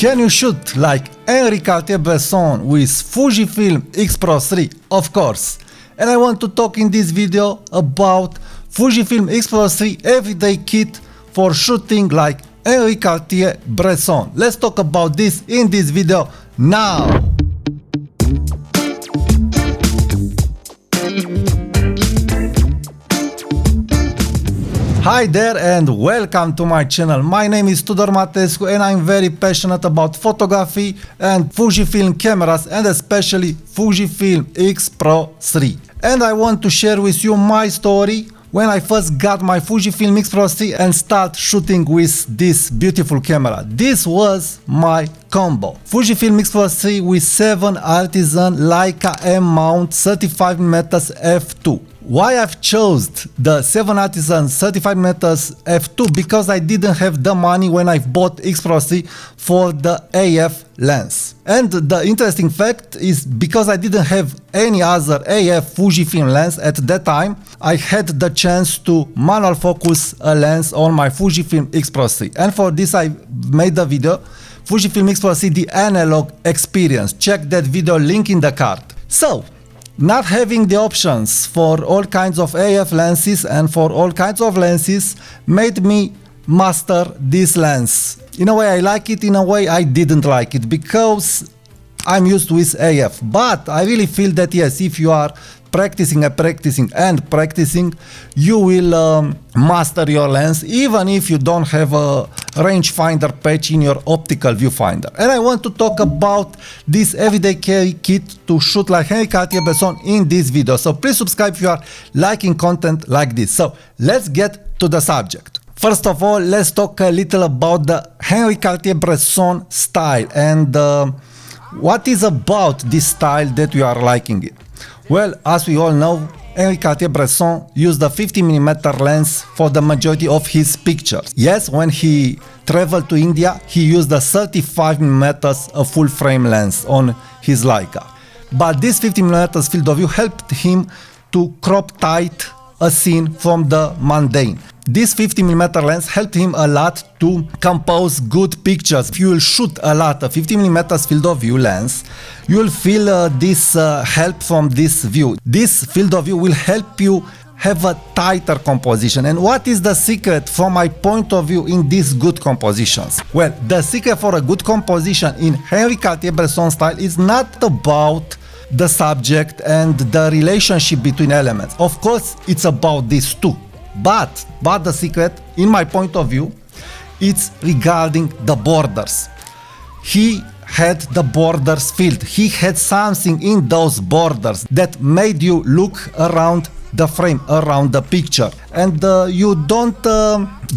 Can you shoot like Henry Cartier-Bresson with Fujifilm X-PRO3? Of course. And I want to talk in this video about Fujifilm X-PRO3 everyday kit for shooting like Henry Cartier-Bresson. Let's talk about this in this video now. Hi there and welcome to my channel. My name is Tudor Matescu and I'm very passionate about photography and Fujifilm cameras and especially Fujifilm X-PRO3. And I want to share with you my story when I first got my Fujifilm X-PRO3 and start shooting with this beautiful camera. This was my combo. Fujifilm X-PRO3 with 7 Artisan Leica M mount 35mm f2. Why I've chosen the 7 Artisan 35mm f2? Because I didn't have the money when I bought X-PRO3 for the AF lens. And the interesting fact is because I didn't have any other AF Fujifilm lens at that time, I had the chance to manual focus a lens on my Fujifilm X-PRO3. And for this I made the video Fujifilm X-PRO3 the analog experience. Check that video, link in the card. So, not having the options for all kinds of AF lenses and for all kinds of lenses made me master this lens. In a way I like it, in a way I didn't like it because I'm used with AF. But I really feel that yes, if you are practicing, you will master your lens even if you don't have a rangefinder patch in your optical viewfinder. And I want to talk about this everyday carry kit to shoot like Henry Cartier-Bresson in this video. So please subscribe if you are liking content like this. So let's get to the subject. First of all, let's talk a little about the Henry Cartier-Bresson style and what is about this style that we are liking it. Well, as we all know, Henry Cartier-Bresson used a 50mm lens for the majority of his pictures. Yes, when he traveled to India, he used a 35mm a full frame lens on his Leica. But this 50mm field of view helped him to crop tight a scene from the mundane. This 50mm lens helped him a lot to compose good pictures. If you will shoot a lot of 50mm field of view lens, you will feel this help from this view. This field of view will help you have a tighter composition. And what is the secret from my point of view in these good compositions? Well, the secret for a good composition in Henry Cartier-Bresson style is not about the subject and the relationship between elements. Of course, it's about these two. But the secret, in my point of view, it's regarding the borders. He had the borders filled. He had something in those borders that made you look around the frame, around the picture. And you don't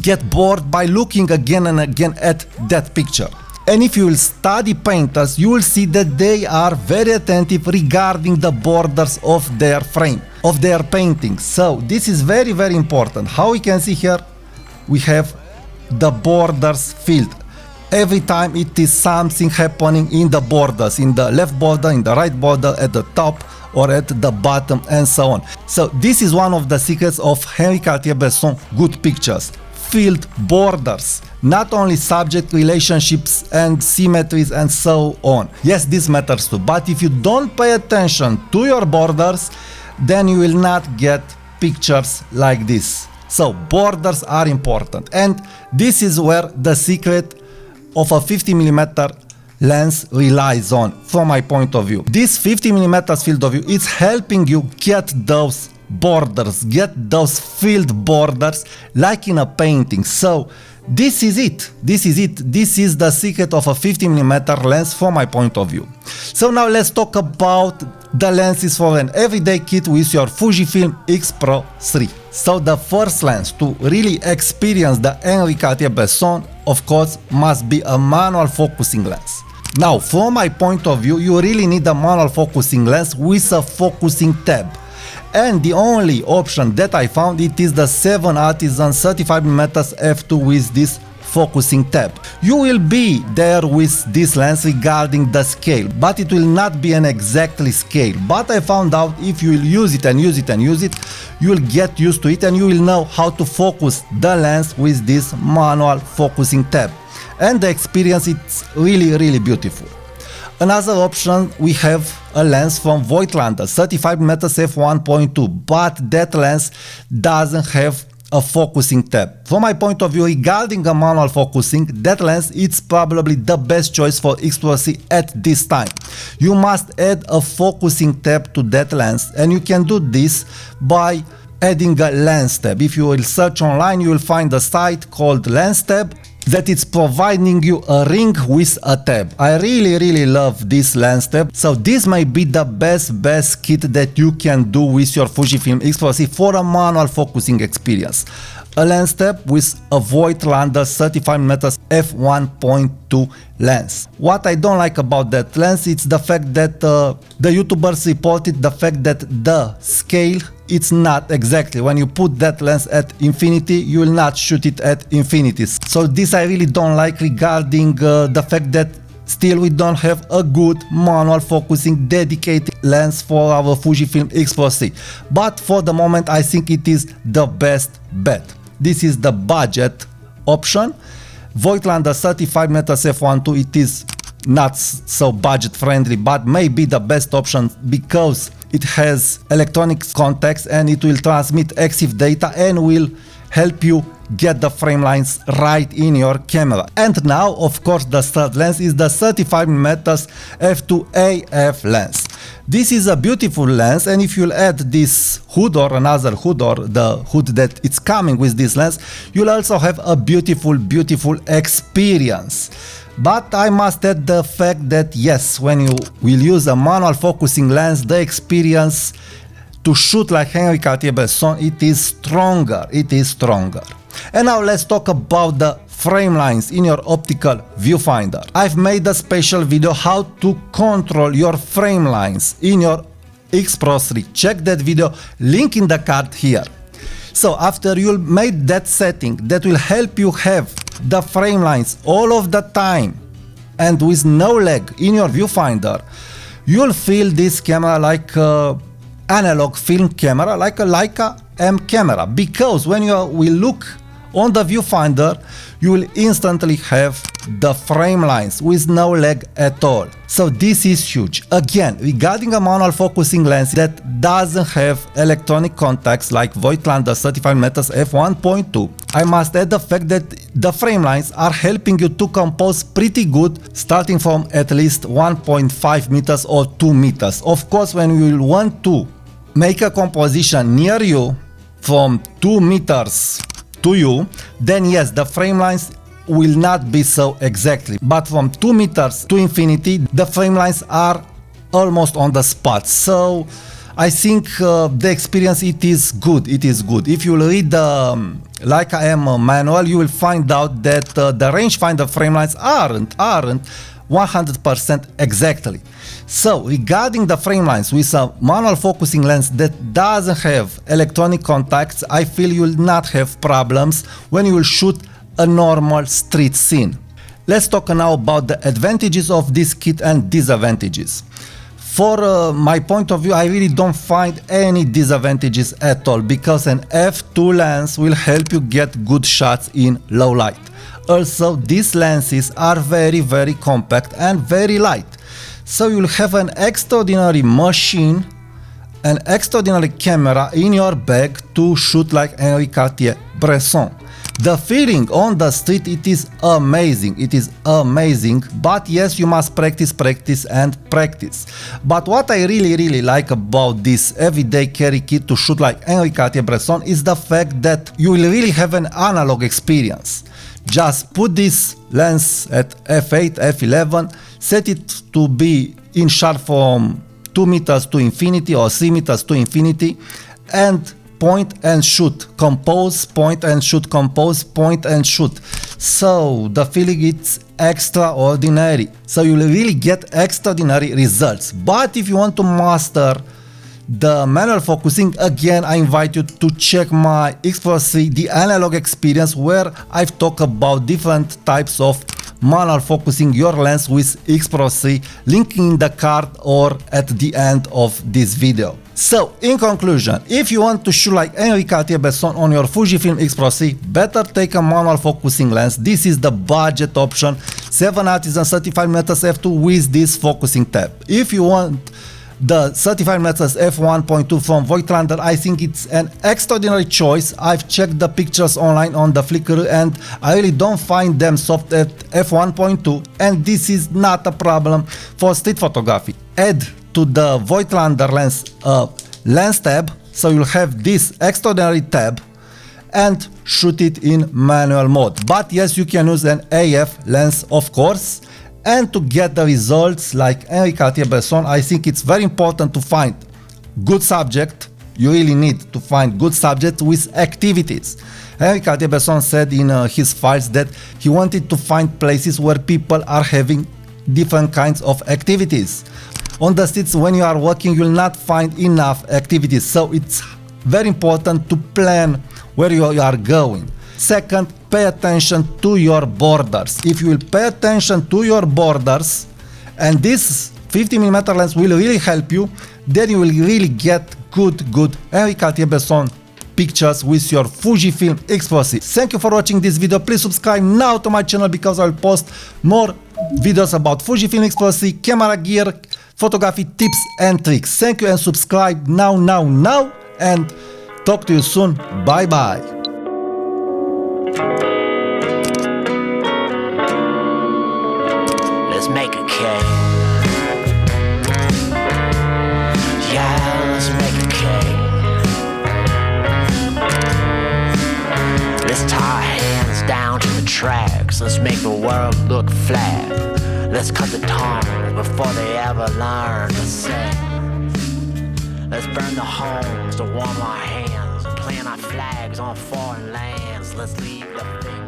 get bored by looking again and again at that picture. And if you will study painters, you will see that they are very attentive regarding the borders of their frame, of their paintings. So this is very, very important. How we can see here, we have the borders filled. Every time it is something happening in the borders, in the left border, in the right border, at the top or at the bottom and so on. So this is one of the secrets of Henry Cartier-Bresson good pictures. Filled borders, not only subject relationships and symmetries and so on. Yes, this matters too, but if you don't pay attention to your borders, then you will not get pictures like this. So borders are important, and this is where the secret of a 50mm lens relies on, from my point of view. This 50mm field of view is helping you get those borders, get those filled borders like in a painting. So this is it. This is the secret of a 50mm lens from my point of view. So now let's talk about the lenses for an everyday kit with your Fujifilm X-PRO3. So the first lens to really experience the Henry Cartier-Bresson, of course, must be a manual focusing lens. Now, from my point of view, you really need a manual focusing lens with a focusing tab. And the only option that I found, it is the 7 Artisan 35mm f2 with this focusing tab. You will be there with this lens regarding the scale, but it will not be an exactly scale. But I found out if you will use it and use it and use it, you will get used to it and you will know how to focus the lens with this manual focusing tab. And the experience is really beautiful. Another option, we have a lens from Voigtlander, 35mm f1.2, but that lens doesn't have a focusing tab. From my point of view, regarding a manual focusing, that lens is probably the best choice for X-PRO3 at this time. You must add a focusing tab to that lens, and you can do this by adding a lens tab. If you will search online, you will find a site called Lens Tab that is providing you a ring with a tab. I really love this lens tab. So this may be the best kit that you can do with your Fujifilm X-PRO3 for a manual focusing experience. A lens tab with a Voigtlander 35mm f1.2 lens. What I don't like about that lens is the fact that the YouTubers reported the fact that the scale, it's not exactly. When you put that lens at infinity, you will not shoot it at infinity. So this I really don't like regarding the fact that still we don't have a good manual focusing dedicated lens for our Fujifilm X-PRO3. But for the moment, I think it is the best bet. This is the budget option. Voigtlander 35mm f1.2, it is not so budget friendly, but may be the best option because it has electronic contacts and it will transmit EXIF data and will help you get the frame lines right in your camera. And now, of course, the third lens is the 35mm f2.AF lens. This is a beautiful lens, and if you'll add this hood or another hood or the hood that it's coming with this lens, you'll also have a beautiful experience. But I must add the fact that yes, when you will use a manual focusing lens, the experience to shoot like Henry Cartier-Bresson, it is stronger. And now let's talk about the frame lines in your optical viewfinder. I've made a special video how to control your frame lines in your X-PRO3. Check that video, link in the card here. So after you made that setting that will help you have the frame lines all of the time and with no lag in your viewfinder, you'll feel this camera like a analog film camera, like a Leica M camera, because when you will look on the viewfinder, you will instantly have the frame lines with no lag at all. So this is huge. Again, regarding a manual focusing lens that doesn't have electronic contacts like Voigtlander 35mm f1.2, I must add the fact that the frame lines are helping you to compose pretty good, starting from at least 1.5 meters or 2 meters. Of course, when you will want to make a composition near you from 2 meters to you, then yes, the frame lines will not be so exactly. But from 2 meters to infinity, the frame lines are almost on the spot. So I think the experience, it is good. If you read the Leica M manual, you will find out that the rangefinder frame lines aren't 100% exactly. So regarding the frame lines with a manual focusing lens that doesn't have electronic contacts, I feel you will not have problems when you will shoot a normal street scene. Let's talk now about the advantages of this kit and disadvantages. For my point of view, I really don't find any disadvantages at all, because an f2 lens will help you get good shots in low light. Also, these lenses are very compact and very light. So you'll have an extraordinary machine, an extraordinary camera in your bag to shoot like Henry Cartier-Bresson. The feeling on the street, it is amazing. But yes, you must practice. But what I really like about this everyday carry kit to shoot like Henry Cartier-Bresson is the fact that you will really have an analog experience. Just put this lens at f8, f11, set it to be in shot from 2 meters to infinity or 3 meters to infinity, and point and shoot, compose, point and shoot, compose, point and shoot. So the feeling is extraordinary. So you will really get extraordinary results. But if you want to master the manual focusing, again I invite you to check my X-PRO3 the analog experience, where I've talked about different types of manual focusing your lens with X-PRO3, link in the card or at the end of this video. So in conclusion, if you want to shoot like Henry Cartier-Bresson on your Fujifilm X-PRO3, better take a manual focusing lens. This is the budget option, 7 artisan 35mm f2 with this focusing tab. If you want the 35mm f1.2 from Voigtlander, I think it's an extraordinary choice. I've checked the pictures online on the Flickr and I really don't find them soft at f1.2, and this is not a problem for street photography. Add to the Voigtlander lens lens tab, so you'll have this extraordinary tab, and shoot it in manual mode. But yes, you can use an AF lens, of course. And to get the results like Henry Cartier-Bresson, I think it's very important to find good subject. You really need to find good subject with activities. Henry Cartier-Bresson said in his files that he wanted to find places where people are having different kinds of activities. On the streets, when you are working, you'll not find enough activities, so it's very important to plan where you are going. Second, pay attention to your borders. If you will pay attention to your borders, and this 50mm lens will really help you, then you will really get good Henry Cartier-Bresson pictures with your Fujifilm X-PRO3. Thank you for watching this video. Please subscribe now to my channel because I will post more videos about Fujifilm X-PRO3, camera gear, photography tips and tricks. Thank you and subscribe now, and talk to you soon. Bye bye. Let's make a cake. Yeah, let's make a cake. Let's tie our hands down to the tracks. Let's make the world look flat. Let's cut the tongues before they ever learn to sing. Let's burn the homes to warm our hands. Plant our flags on foreign lands. Let's leave the things